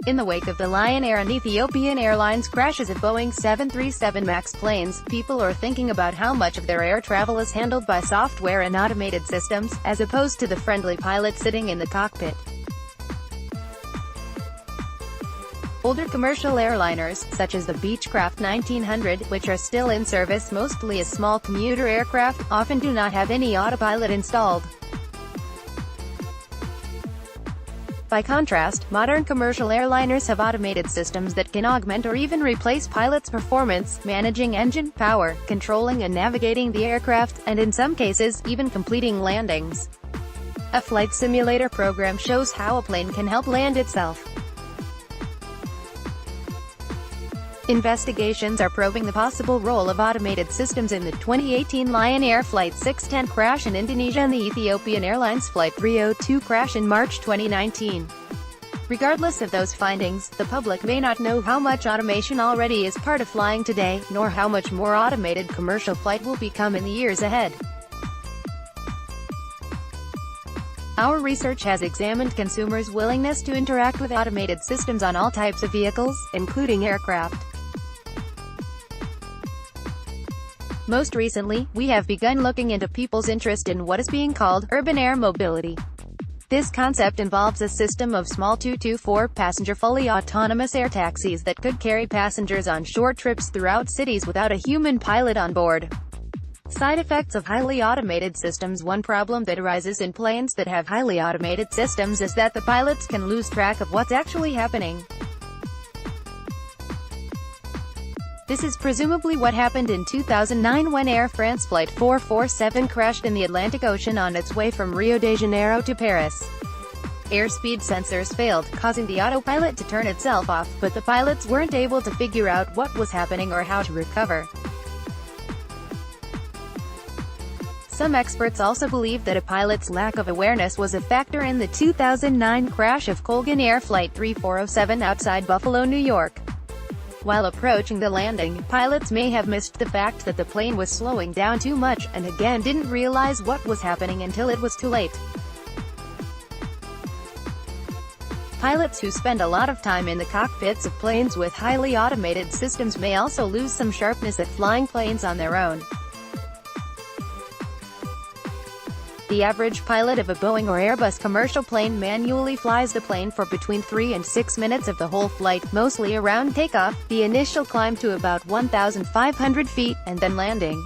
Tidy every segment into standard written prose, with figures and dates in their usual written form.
In the wake of the Lion Air and Ethiopian Airlines crashes of Boeing 737 MAX planes, people are thinking about how much of their air travel is handled by software and automated systems, as opposed to the friendly pilot sitting in the cockpit. Older commercial airliners, such as the Beechcraft 1900, which are still in service mostly as small commuter aircraft, often do not have any autopilot installed. By contrast, modern commercial airliners have automated systems that can augment or even replace pilots' performance, managing engine power, controlling and navigating the aircraft, and in some cases, even completing landings. A flight simulator program shows how a plane can help land itself. Investigations are probing the possible role of automated systems in the 2018 Lion Air Flight 610 crash in Indonesia and the Ethiopian Airlines Flight 302 crash in March 2019. Regardless of those findings, the public may not know how much automation already is part of flying today, nor how much more automated commercial flight will become in the years ahead. Our research has examined consumers' willingness to interact with automated systems on all types of vehicles, including aircraft. Most recently, we have begun looking into people's interest in what is being called urban air mobility. This concept involves a system of small 2 to 4 passenger fully autonomous air taxis that could carry passengers on short trips throughout cities without a human pilot on board. Side effects of highly automated systems. One problem that arises in planes that have highly automated systems is that the pilots can lose track of what's actually happening. This is presumably what happened in 2009 when Air France Flight 447 crashed in the Atlantic Ocean on its way from Rio de Janeiro to Paris. Airspeed sensors failed, causing the autopilot to turn itself off, but the pilots weren't able to figure out what was happening or how to recover. Some experts also believe that a pilot's lack of awareness was a factor in the 2009 crash of Colgan Air Flight 3407 outside Buffalo, New York. While approaching the landing, pilots may have missed the fact that the plane was slowing down too much, and again didn't realize what was happening until it was too late. Pilots who spend a lot of time in the cockpits of planes with highly automated systems may also lose some sharpness at flying planes on their own. The average pilot of a Boeing or Airbus commercial plane manually flies the plane for between 3 and 6 minutes of the whole flight, mostly around takeoff, the initial climb to about 1,500 feet, and then landing.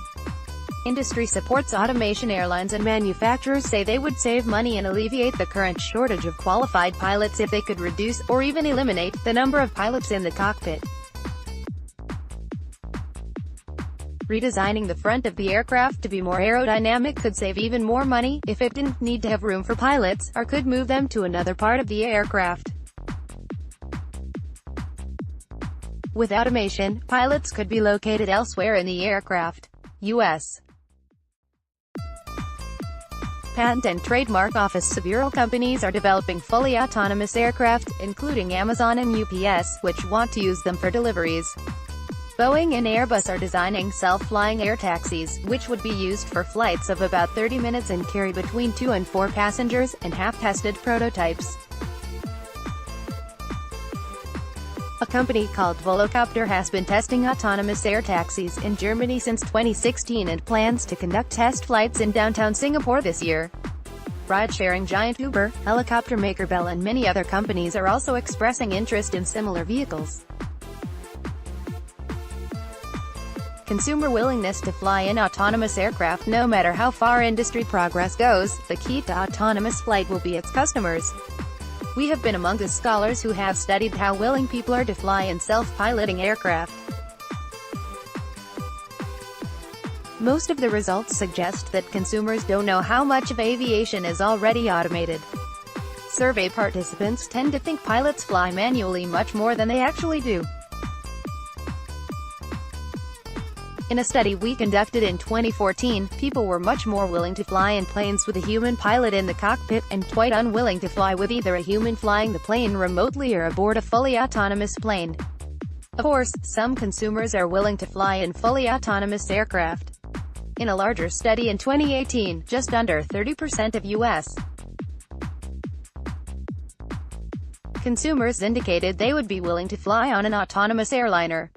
Industry supports automation. Airlines and manufacturers say they would save money and alleviate the current shortage of qualified pilots if they could reduce, or even eliminate, the number of pilots in the cockpit. Redesigning the front of the aircraft to be more aerodynamic could save even more money, if it didn't need to have room for pilots, or could move them to another part of the aircraft. With automation, pilots could be located elsewhere in the aircraft. U.S. Patent and Trademark Office. Several companies are developing fully autonomous aircraft, including Amazon and UPS, which want to use them for deliveries. Boeing and Airbus are designing self-flying air taxis, which would be used for flights of about 30 minutes and carry between 2 and 4 passengers, and have tested prototypes. A company called Volocopter has been testing autonomous air taxis in Germany since 2016 and plans to conduct test flights in downtown Singapore this year. Ride-sharing giant Uber, helicopter maker Bell and many other companies are also expressing interest in similar vehicles. Consumer willingness to fly in autonomous aircraft. No matter how far industry progress goes, the key to autonomous flight will be its customers. We have been among the scholars who have studied how willing people are to fly in self-piloting aircraft. Most of the results suggest that consumers don't know how much of aviation is already automated. Survey participants tend to think pilots fly manually much more than they actually do. In a study we conducted in 2014, people were much more willing to fly in planes with a human pilot in the cockpit, and quite unwilling to fly with either a human flying the plane remotely or aboard a fully autonomous plane. Of course, some consumers are willing to fly in fully autonomous aircraft. In a larger study in 2018, just under 30% of U.S. consumers indicated they would be willing to fly on an autonomous airliner.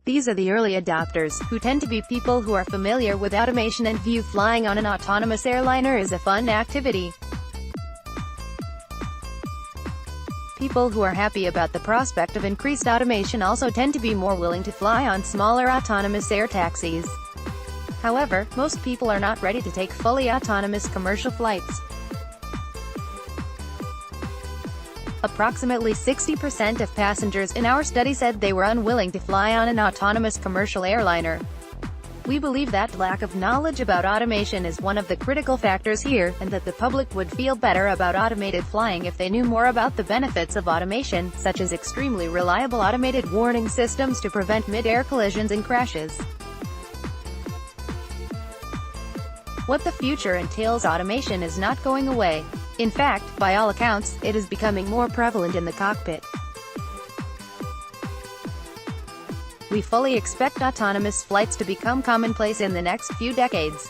These are the early adopters, who tend to be people who are familiar with automation and view flying on an autonomous airliner as a fun activity. People who are happy about the prospect of increased automation also tend to be more willing to fly on smaller autonomous air taxis. However, most people are not ready to take fully autonomous commercial flights. Approximately 60% of passengers in our study said they were unwilling to fly on an autonomous commercial airliner. We believe that lack of knowledge about automation is one of the critical factors here, and that the public would feel better about automated flying if they knew more about the benefits of automation, such as extremely reliable automated warning systems to prevent mid-air collisions and crashes. What the future entails: automation is not going away. In fact, by all accounts, it is becoming more prevalent in the cockpit. We fully expect autonomous flights to become commonplace in the next few decades.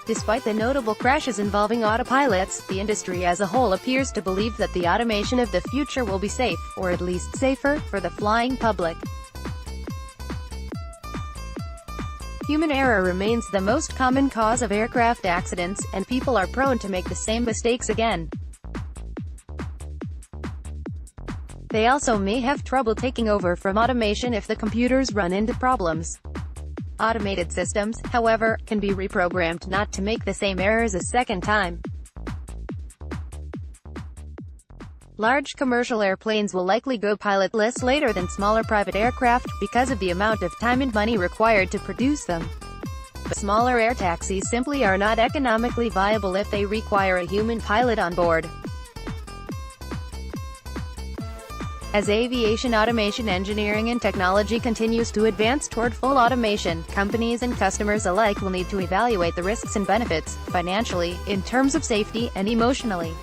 Despite the notable crashes involving autopilots, the industry as a whole appears to believe that the automation of the future will be safe, or at least safer, for the flying public. Human error remains the most common cause of aircraft accidents, and people are prone to make the same mistakes again. They also may have trouble taking over from automation if the computers run into problems. Automated systems, however, can be reprogrammed not to make the same errors a second time. Large commercial airplanes will likely go pilotless later than smaller private aircraft, because of the amount of time and money required to produce them. But smaller air taxis simply are not economically viable if they require a human pilot on board. As aviation automation engineering and technology continues to advance toward full automation, companies and customers alike will need to evaluate the risks and benefits, financially, in terms of safety, and emotionally.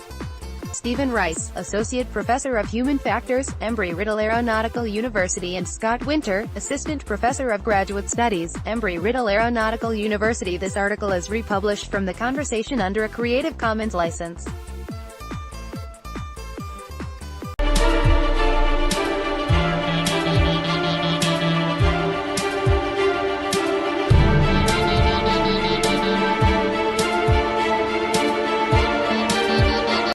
Stephen Rice, Associate Professor of Human Factors, Embry-Riddle Aeronautical University, and Scott Winter, Assistant Professor of Graduate Studies, Embry-Riddle Aeronautical University. This article is republished from The Conversation under a Creative Commons license.